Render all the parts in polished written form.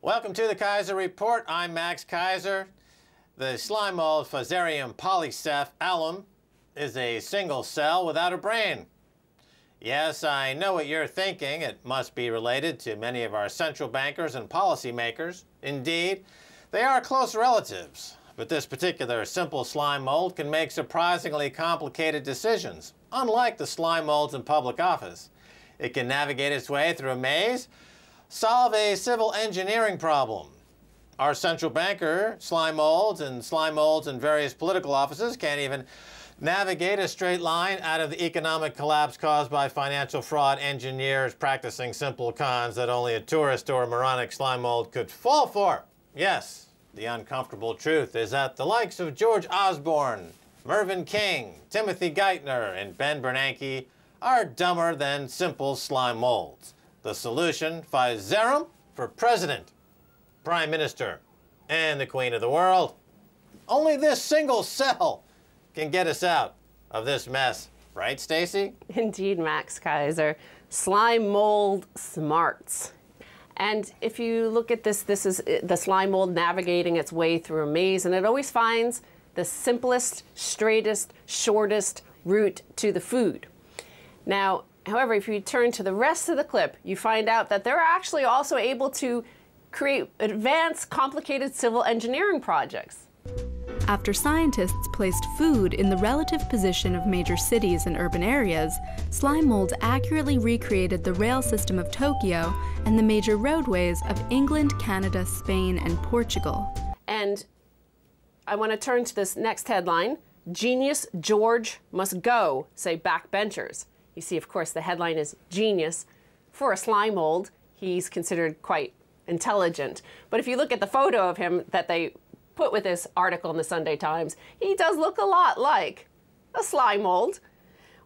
Welcome to the Keiser Report. I'm Max Keiser. The slime mold Fusarium polyceph alum is a single cell without a brain. Yes, I know what you're thinking. It must be related to many of our central bankers and policymakers. Indeed, they are close relatives. But this particular simple slime mold can make surprisingly complicated decisions, unlike the slime molds in public office. It can navigate its way through a maze, solve a civil engineering problem. Our central banker slime molds in various political offices can't even navigate a straight line out of the economic collapse caused by financial fraud engineers practicing simple cons that only a tourist or a moronic slime mold could fall for. Yes, the uncomfortable truth is that the likes of George Osborne, Mervyn King, Timothy Geithner, and Ben Bernanke are dumber than simple slime molds. The solution, Fusarium for president, prime minister, and the queen of the world. Only this single cell can get us out of this mess. Right, Stacy? Indeed, Max Keiser. Slime mold smarts. And if you look at this, this is the slime mold navigating its way through a maze, and it always finds the simplest, straightest, shortest route to the food. Now, however, if you turn to the rest of the clip, you find out that they're actually also able to create advanced, complicated civil engineering projects. After scientists placed food in the relative position of major cities and urban areas, slime molds accurately recreated the rail system of Tokyo and the major roadways of England, Canada, Spain, and Portugal. And I want to turn to this next headline. Genius George must go, say backbenchers. You see, of course, the headline is genius. For a slime mold, he's considered quite intelligent. But if you look at the photo of him that they put with this article in the Sunday Times, he does look a lot like a slime mold.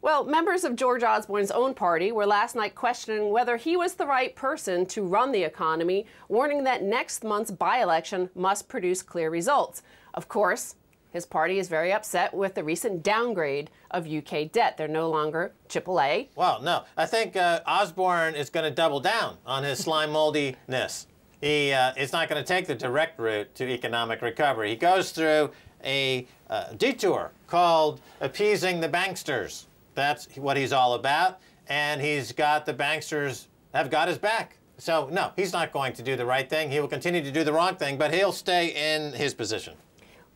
Well, members of George Osborne's own party were last night questioning whether he was the right person to run the economy, warning that next month's by-election must produce clear results. Of course, his party is very upset with the recent downgrade of UK debt. They're no longer AAA. Well, no. I think Osborne is going to double down on his slime moldiness. He is not going to take the direct route to economic recovery. He goes through a detour called appeasing the banksters. That's what he's all about. And he's got the banksters have got his back. So, no, he's not going to do the right thing. He will continue to do the wrong thing, but he'll stay in his position.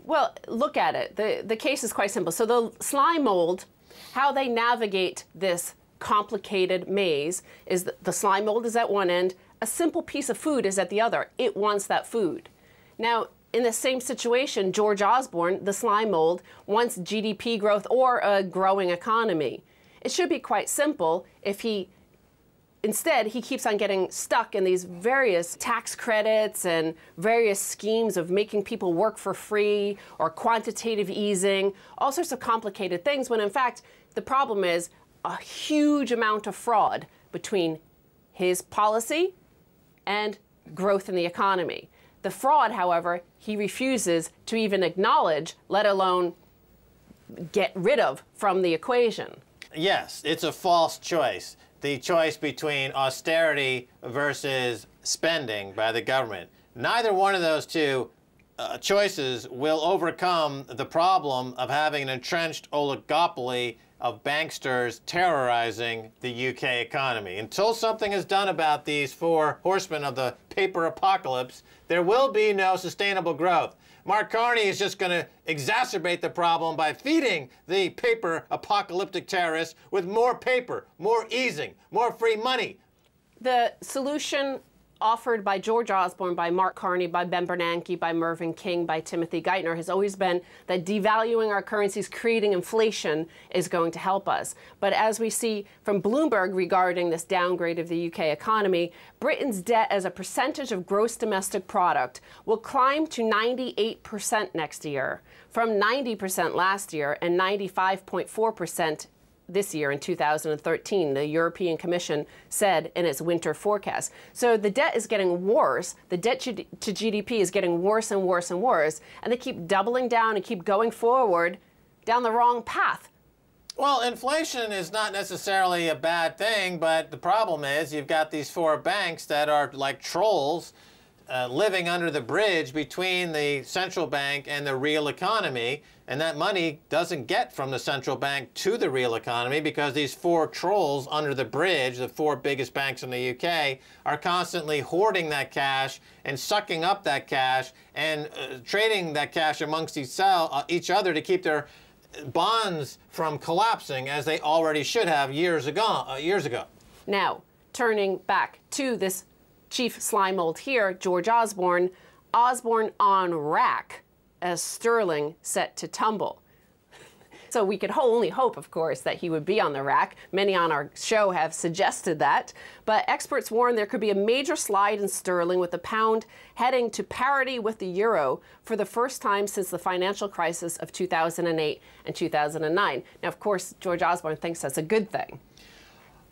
Well, look at it. The case is quite simple. So the slime mold, how they navigate this complicated maze is the slime mold is at one end, a simple piece of food is at the other. It wants that food. Now, in the same situation, George Osborne, the slime mold, wants GDP growth or a growing economy. It should be quite simple if instead, he keeps on getting stuck in these various tax credits and various schemes of making people work for free or quantitative easing, all sorts of complicated things, when in fact, the problem is a huge amount of fraud between his policy and growth in the economy. The fraud, however, he refuses to even acknowledge, let alone get rid of from the equation. Yes, it's a false choice. The choice between austerity versus spending by the government. Neither one of those two choices will overcome the problem of having an entrenched oligopoly of banksters terrorizing the UK economy. Until something is done about these four horsemen of the paper apocalypse, there will be no sustainable growth. Mark Carney is just going to exacerbate the problem by feeding the paper apocalyptic terrorists with more paper, more easing, more free money. The solution offered by George Osborne, by Mark Carney, by Ben Bernanke, by Mervyn King, by Timothy Geithner has always been that devaluing our currencies, creating inflation, is going to help us. But as we see from Bloomberg regarding this downgrade of the UK economy, Britain's debt as a percentage of gross domestic product will climb to 98% next year, from 90% last year and 95.4% this year in 2013, the European Commission said in its winter forecast. So the debt is getting worse. The debt to GDP is getting worse and worse and worse. And they keep doubling down and keep going forward down the wrong path. Well, inflation is not necessarily a bad thing, but the problem is you've got these four banks that are like trolls living under the bridge between the central bank and the real economy, and that money doesn't get from the central bank to the real economy because these four trolls under the bridge, the four biggest banks in the UK, are constantly hoarding that cash and sucking up that cash and trading that cash amongst each other to keep their bonds from collapsing as they already should have years ago. Now, turning back to this chief slime mold here, George Osborne. Osborne on rack as sterling set to tumble. So we could only hope, of course, that he would be on the rack. Many on our show have suggested that. But experts warn there could be a major slide in sterling with the pound heading to parity with the euro for the first time since the financial crisis of 2008 and 2009. Now, of course, George Osborne thinks that's a good thing.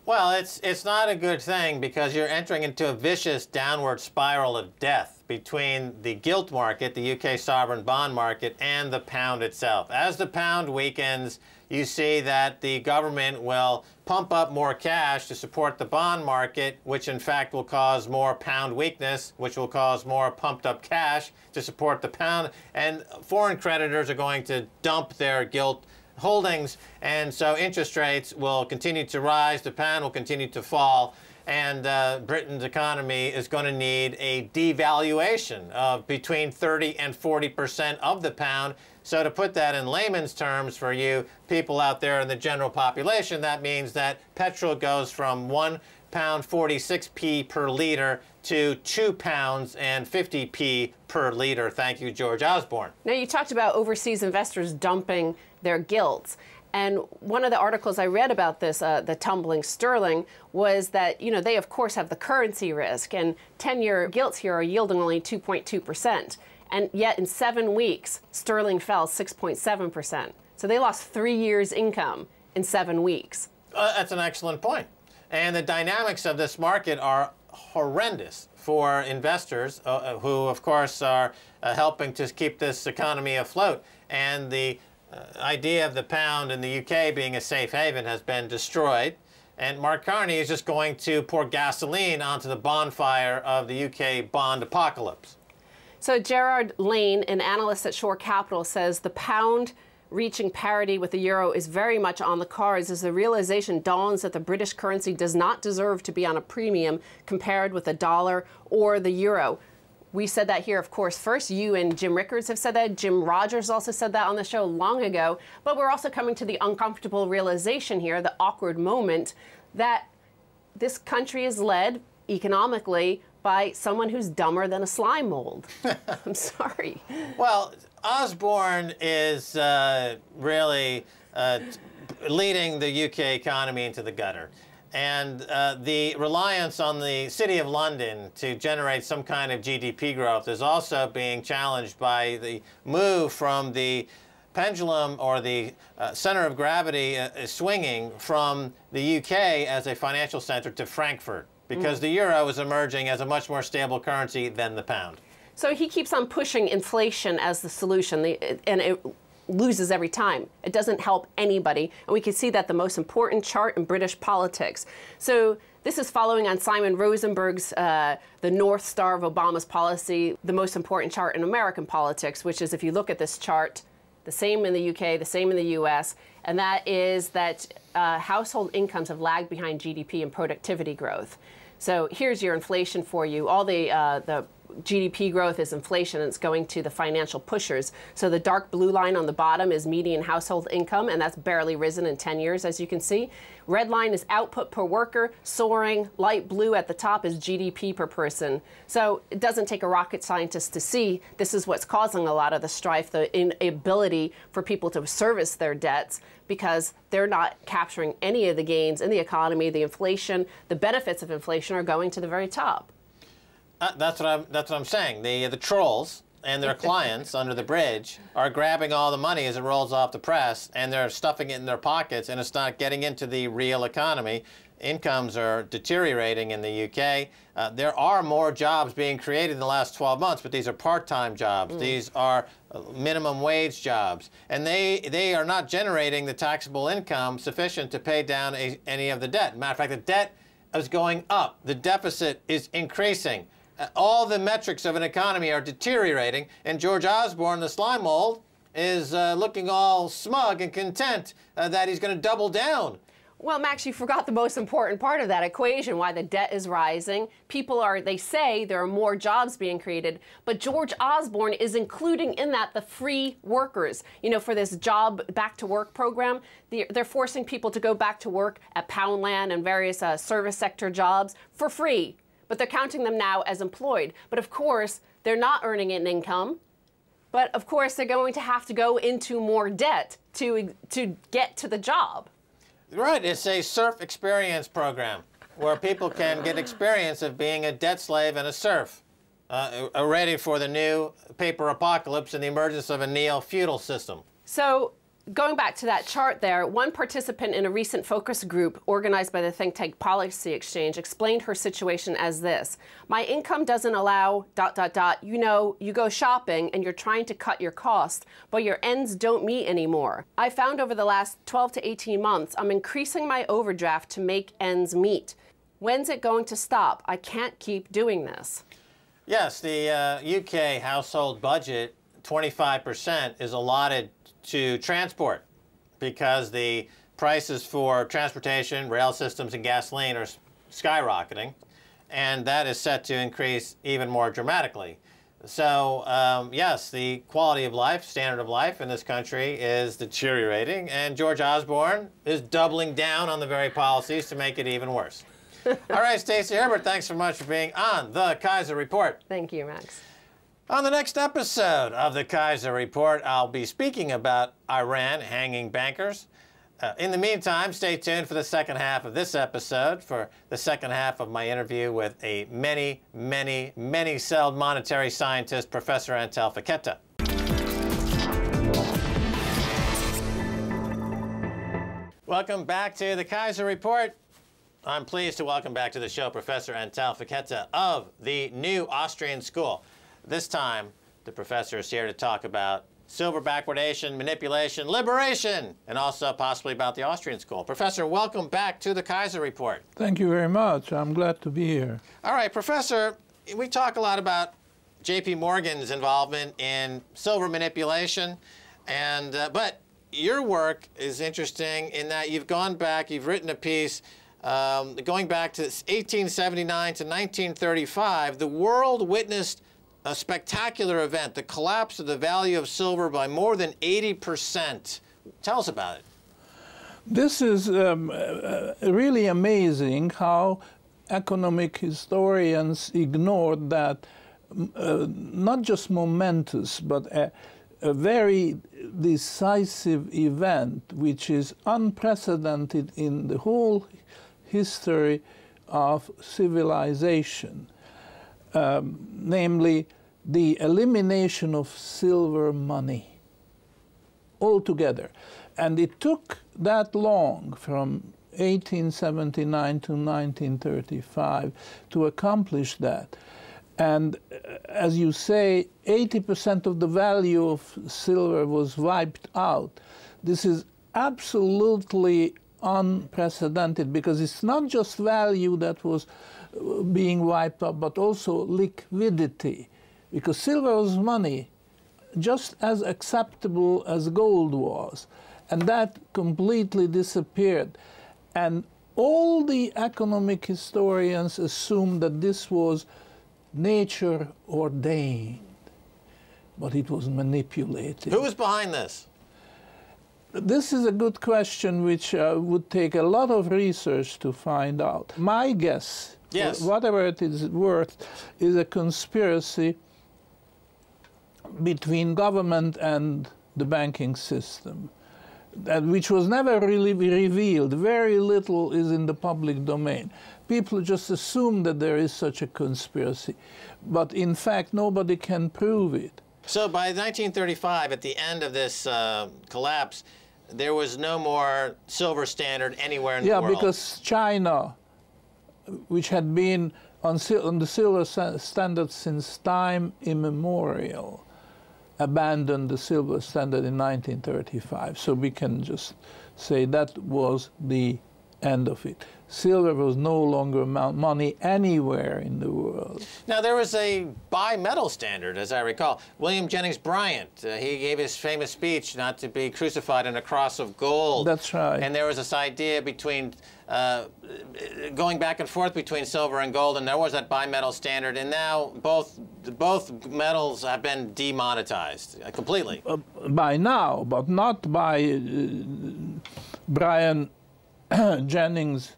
Well, it's not a good thing because you're entering into a vicious downward spiral of death between the gilt market, the UK sovereign bond market, and the pound itself. As the pound weakens, you see that the government will pump up more cash to support the bond market, which in fact will cause more pound weakness, which will cause more pumped up cash to support the pound, and foreign creditors are going to dump their gilt holdings, and so interest rates will continue to rise, the pound will continue to fall, and Britain's economy is going to need a devaluation of between 30 and 40% of the pound. So to put that in layman's terms for you people out there in the general population, that means that petrol goes from £1.46 per liter to £2.50 per liter. Thank you, George Osborne. Now, you talked about overseas investors dumping their gilts. And one of the articles I read about this, the tumbling sterling, was that, you know, they of course have the currency risk, and 10-year gilts here are yielding only 2.2%. And yet in 7 weeks, sterling fell 6.7%. So they lost 3 years' income in 7 weeks. That's an excellent point. And the dynamics of this market are horrendous for investors who, of course, are helping to keep this economy afloat. And the idea of the pound in the UK being a safe haven has been destroyed. And Mark Carney is just going to pour gasoline onto the bonfire of the UK bond apocalypse. So Gerard Lane, an analyst at Shore Capital, says the pound reaching parity with the euro is very much on the cards as the realization dawns that the British currency does not deserve to be on a premium compared with the dollar or the euro. We said that here, of course, first. You and Jim Rickards have said that. Jim Rogers also said that on the show long ago. But we're also coming to the uncomfortable realization here, the awkward moment, that this country is led economically by someone who's dumber than a slime mold. I'm sorry. Well, Osborne is really leading the UK economy into the gutter. And the reliance on the City of London to generate some kind of GDP growth is also being challenged by the move from the pendulum or the center of gravity swinging from the UK as a financial center to Frankfurt, because the euro is emerging as a much more stable currency than the pound. So he keeps on pushing inflation as the solution, and it loses every time. It doesn't help anybody. And we can see that the most important chart in British politics. So this is following on Simon Rosenberg's the North Star of Obama's policy, the most important chart in American politics, which is, if you look at this chart, the same in the UK, the same in the US, and that is that household incomes have lagged behind GDP and productivity growth. So here's your inflation for you. All the GDP growth is inflation, and it's going to the financial pushers. So the dark blue line on the bottom is median household income, and that's barely risen in 10 years, as you can see. Red line is output per worker, soaring. Light blue at the top is GDP per person. So it doesn't take a rocket scientist to see this is what's causing a lot of the strife, the inability for people to service their debts, because they're not capturing any of the gains in the economy. The inflation, the benefits of inflation are going to the very top. That's what I'm saying. The trolls and their clients under the bridge are grabbing all the money as it rolls off the press, and they're stuffing it in their pockets, and it's not getting into the real economy. Incomes are deteriorating in the UK. There are more jobs being created in the last 12 months, but these are part-time jobs. These are minimum wage jobs, and they are not generating the taxable income sufficient to pay down any of the debt. Matter of fact, the debt is going up. The deficit is increasing. All the metrics of an economy are deteriorating, and George Osborne, the slime mold, is looking all smug and content that he's going to double down. Well, Max, you forgot the most important part of that equation, why the debt is rising. They say there are more jobs being created, but George Osborne is including in that the free workers. You know, for this job back to work program, they're forcing people to go back to work at Poundland and various service sector jobs for free, but they're counting them now as employed. But of course, they're not earning an income. But of course, they're going to have to go into more debt to get to the job. Right, it's a serf experience program where people can get experience of being a debt slave and a serf, ready for the new paper apocalypse and the emergence of a neo-feudal system. So, going back to that chart there, one participant in a recent focus group organized by the think tank Policy Exchange explained her situation as this. My income doesn't allow ... You know, you go shopping and you're trying to cut your costs, but your ends don't meet anymore. I found over the last 12 to 18 months, I'm increasing my overdraft to make ends meet. When's it going to stop? I can't keep doing this. Yes, the UK household budget, 25% is allotted to transport because the prices for transportation, rail systems, and gasoline are skyrocketing, and that is set to increase even more dramatically. So, yes, the quality of life, standard of life in this country is deteriorating, and George Osborne is doubling down on the very policies to make it even worse. All right, Stacey Herbert, thanks so much for being on the Keiser Report. Thank you, Max. On the next episode of the Keiser Report, I'll be speaking about Iran hanging bankers. In the meantime, stay tuned for the second half of this episode for the second half of my interview with a many-celled monetary scientist, Professor Antal Faketa. Welcome back to the Keiser Report. I'm pleased to welcome back to the show Professor Antal Faketa of the New Austrian School. This time, the professor is here to talk about silver backwardation, manipulation, liberation, and also possibly about the Austrian School. Professor, welcome back to the Keiser Report. Thank you very much. I'm glad to be here. All right, Professor, we talk a lot about J.P. Morgan's involvement in silver manipulation, and but your work is interesting in that you've gone back, you've written a piece going back to 1879 to 1935. The world witnessed a spectacular event, the collapse of the value of silver by more than 80%. Tell us about it. This is really amazing how economic historians ignored that not just momentous, but a very decisive event, which is unprecedented in the whole history of civilization. Namely the elimination of silver money altogether. And it took that long, from 1879 to 1935, to accomplish that. And as you say, 80% of the value of silver was wiped out. This is absolutely unprecedented because it's not just value that was being wiped out, but also liquidity, because silver was money just as acceptable as gold was, and that completely disappeared. And all the economic historians assumed that this was nature ordained, but it was manipulated. Who was behind this? This is a good question which would take a lot of research to find out. My guess, yes, whatever it is worth, is a conspiracy between government and the banking system, which was never really revealed. Very little is in the public domain. People just assume that there is such a conspiracy, but in fact nobody can prove it. So by 1935, at the end of this collapse, there was no more silver standard anywhere in the world. Yeah, because China, which had been on the silver standard since time immemorial, abandoned the silver standard in 1935. So we can just say that was the End of it. Silver was no longer money anywhere in the world. Now, there was a bi-metal standard, as I recall. William Jennings Bryan, he gave his famous speech not to be crucified on a cross of gold. That's right. And there was this idea between going back and forth between silver and gold, and there was that bi-metal standard. And now both metals have been demonetized completely. By now, but not by Bryan Jennings.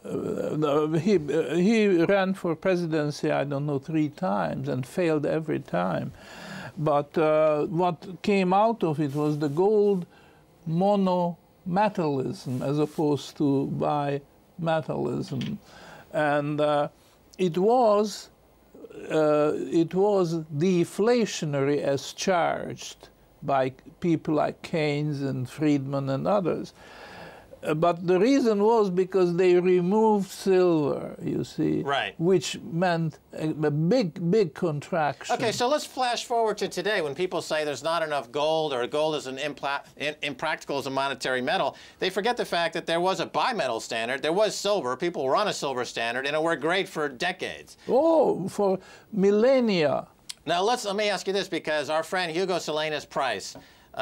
He ran for presidency, I don't know, 3 times and failed every time. But what came out of it was the gold monometallism as opposed to bimetallism. And it was deflationary as charged by people like Keynes and Friedman and others. But the reason was because they removed silver, you see, right, which meant a big contraction. Okay, so let's flash forward to today when people say there's not enough gold or gold is impractical as a monetary metal. They forget the fact that there was a bimetal standard, there was silver, people were on a silver standard, and it worked great for decades. Oh, for millennia. Now let me ask you this, because our friend Hugo Salinas Price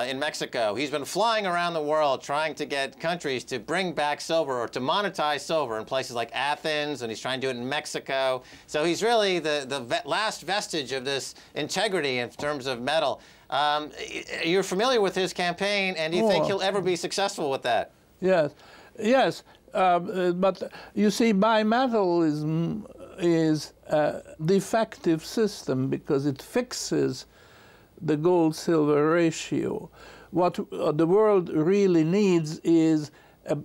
in Mexico, he's been flying around the world trying to get countries to bring back silver or to monetize silver in places like Athens, and he's trying to do it in Mexico. So he's really the last vestige of this integrity in terms of metal. You're familiar with his campaign, and do you think he'll ever be successful with that? Yes, yes. But you see, bimetallism is a defective system because it fixes the gold-silver ratio. What the world really needs is a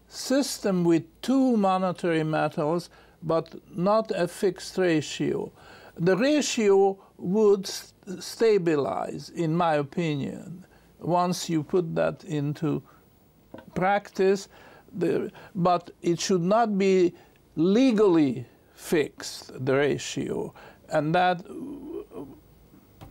system with 2 monetary metals, but not a fixed ratio. The ratio would stabilize, in my opinion, once you put that into practice, but it should not be legally fixed, the ratio, and that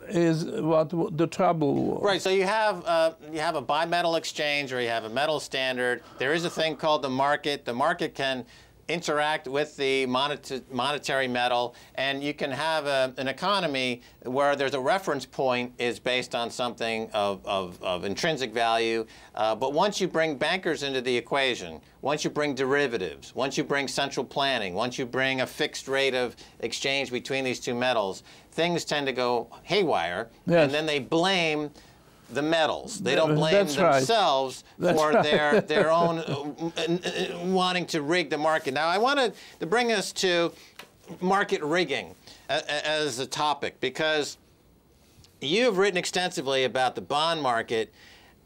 is what the trouble was. Right, so you have a bimetal exchange or you have a metal standard. There is a thing called the market. The market can interact with the monetary metal, and you can have an economy where there's a reference point is based on something of intrinsic value. But once you bring bankers into the equation, once you bring derivatives, once you bring central planning, once you bring a fixed rate of exchange between these 2 metals, things tend to go haywire, yes, and then they blame the metals. They don't blame That's themselves right. for That's their own wanting to rig the market. Now, I wanted to bring us to market rigging as a topic, because you've written extensively about the bond market,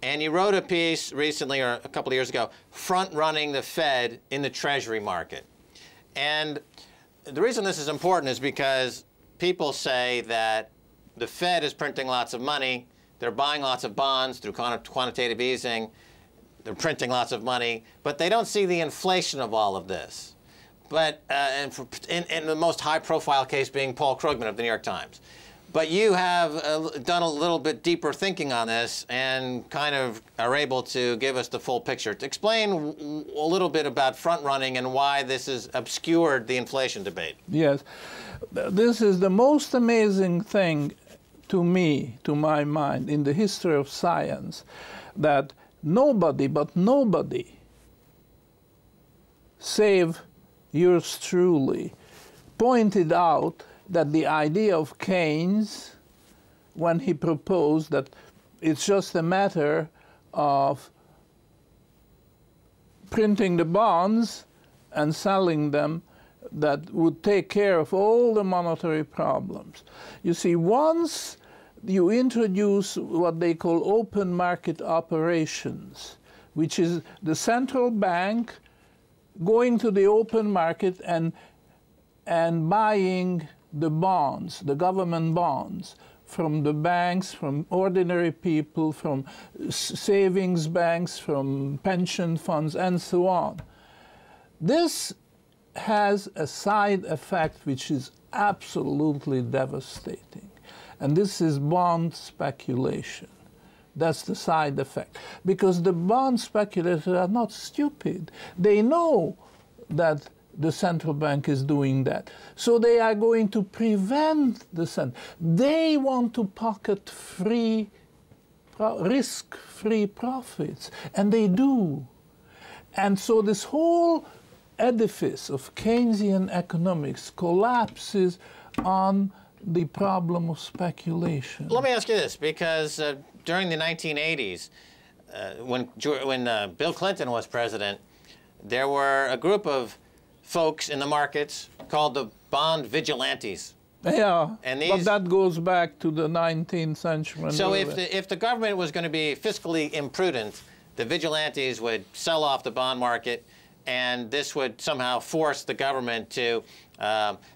and you wrote a piece recently, or a couple of years ago, front-running the Fed in the Treasury market. And the reason this is important is because people say that the Fed is printing lots of money, they're buying lots of bonds through quantitative easing, they're printing lots of money, but they don't see the inflation of all of this. But in the most high-profile case being Paul Krugman of the New York Times. But you have done a little bit deeper thinking on this and kind of are able to give us the full picture. To explain a little bit about front-running and why this has obscured the inflation debate. Yes. This is the most amazing thing to me, to my mind, in the history of science, that nobody, but nobody, save yours truly, pointed out that the idea of Keynes, when he proposed that it's just a matter of printing the bonds and selling them, that would take care of all the monetary problems. You see, once you introduce what they call open market operations, which is the central bank going to the open market and buying the bonds, the government bonds, from the banks, from ordinary people, from savings banks, from pension funds, and so on. This has a side effect which is absolutely devastating, and this is bond speculation. That's the side effect. Because the bond speculators are not stupid. They know that the central bank is doing that. So they are going to prevent the central. They want to pocket free, risk-free profits, and they do. And so this whole edifice of Keynesian economics collapses on the problem of speculation. Let me ask you this, because during the 1980s, when Bill Clinton was president, there were a group of folks in the markets called the bond vigilantes. Yeah, and but that goes back to the 19th century. So if the government was going to be fiscally imprudent, the vigilantes would sell off the bond market, and this would somehow force the government to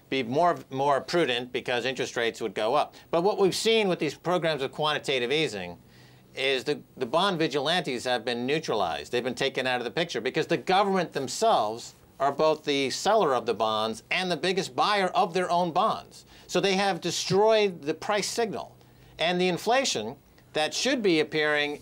be more prudent because interest rates would go up. But what we've seen with these programs of quantitative easing is the bond vigilantes have been neutralized. They've been taken out of the picture because the government themselves are both the seller of the bonds and the biggest buyer of their own bonds. So they have destroyed the price signal. And the inflation that should be appearing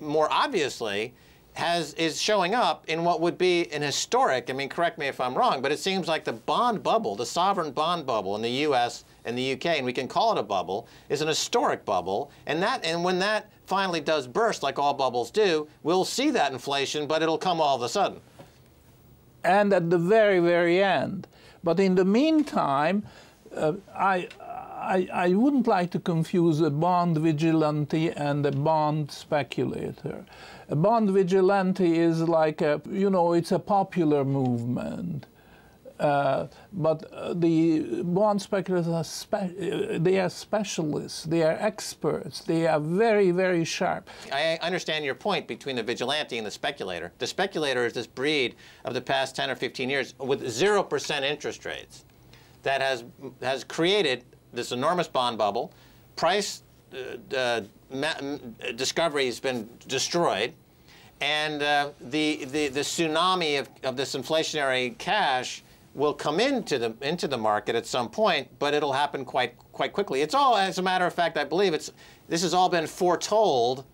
more obviously is showing up in what would be an historic, I mean, correct me if I'm wrong, but it seems like the bond bubble, the sovereign bond bubble in the US and the UK, and we can call it a bubble, is an historic bubble. And when that finally does burst, like all bubbles do, we'll see that inflation, but it'll come all of a sudden. And at the very, very end. But in the meantime, I wouldn't like to confuse a bond vigilante and a bond speculator. A bond vigilante is like it's a popular movement. But the bond speculators they are specialists, they are experts, they are very, very sharp. I understand your point between the vigilante and the speculator. The speculator is this breed of the past 10 or 15 years with 0% interest rates that has created this enormous bond bubble. Price discovery has been destroyed, and the tsunami of this inflationary cash will come into the market at some point, but it'll happen quite quickly. It's all, as a matter of fact, I believe this has all been foretold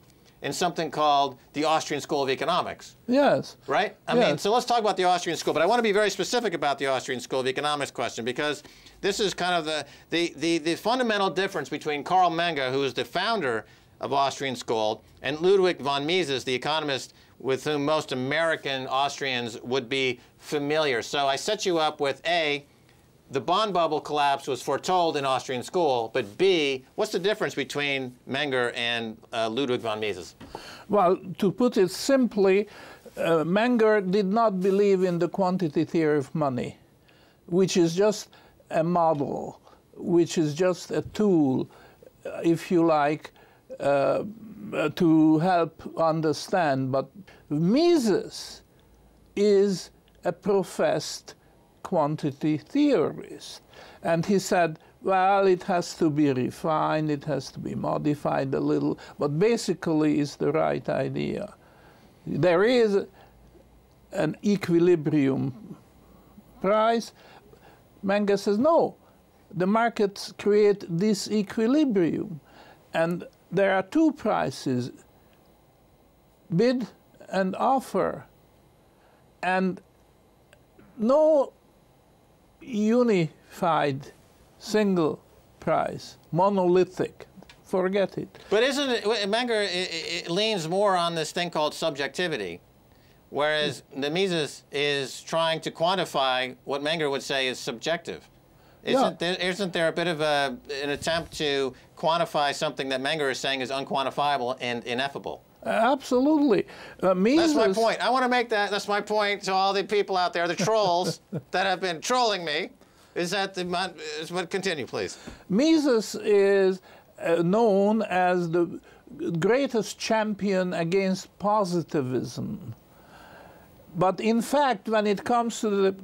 in something called the Austrian School of Economics. Yes. Right? I mean, so let's talk about the Austrian School, but I want to be very specific about the Austrian School of Economics question, because this is kind of the fundamental difference between Karl Menger, who is the founder of Austrian School, and Ludwig von Mises, the economist with whom most American Austrians would be familiar. So I set you up with A, the bond bubble collapse was foretold in Austrian School, but B, what's the difference between Menger and Ludwig von Mises? Well, to put it simply, Menger did not believe in the quantity theory of money, which is just a model, which is just a tool, if you like, to help understand. But Mises is a professed quantity theorist. And he said, well, it has to be refined, it has to be modified a little, but basically it's the right idea. There is an equilibrium price. Menger says, no, the markets create this equilibrium. And there are two prices, bid and offer. And no unified single price, monolithic, forget it. But isn't it, Menger it leans more on this thing called subjectivity, whereas the Mises is trying to quantify what Menger would say is subjective. Isn't there a bit of an attempt to quantify something that Menger is saying is unquantifiable and ineffable? Absolutely. Mises, that's my point. I want to make that's my point to all the people out there, the trolls that have been trolling me, is that continue, please. Mises is known as the greatest champion against positivism. But in fact, when it comes to the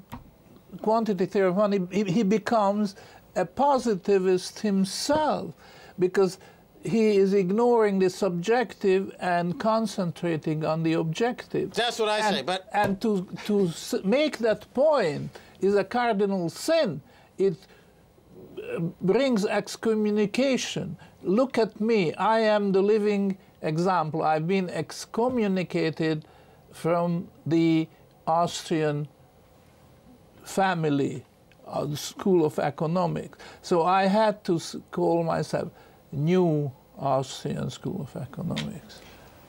quantity theory of money, he becomes a positivist himself, because he is ignoring the subjective and concentrating on the objective. That's what I say. And to make that point is a cardinal sin. It brings excommunication. look at me. I am the living example. I've been excommunicated from the Austrian family, the School of Economics. So I had to call myself New Austrian School of Economics.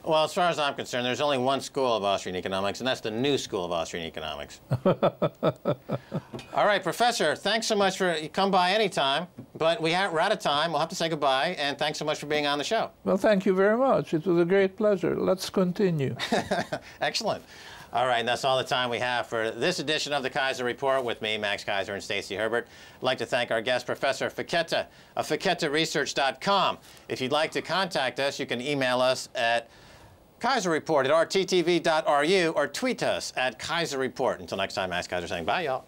Well, as far as I'm concerned, there's only one school of Austrian economics, and that's the New School of Austrian Economics. All right, Professor, thanks so much for, you come by anytime, but we're out of time. We'll have to say goodbye, and thanks so much for being on the show. Well, thank you very much. It was a great pleasure. Let's continue. Excellent. All right, and that's all the time we have for this edition of the Keiser Report with me, Max Keiser, and Stacy Herbert. I'd like to thank our guest, Professor Ficetta of FicettaResearch.com. If you'd like to contact us, you can email us at KeiserReport@rttv.ru or tweet us at KeiserReport. Until next time, Max Keiser saying bye, y'all.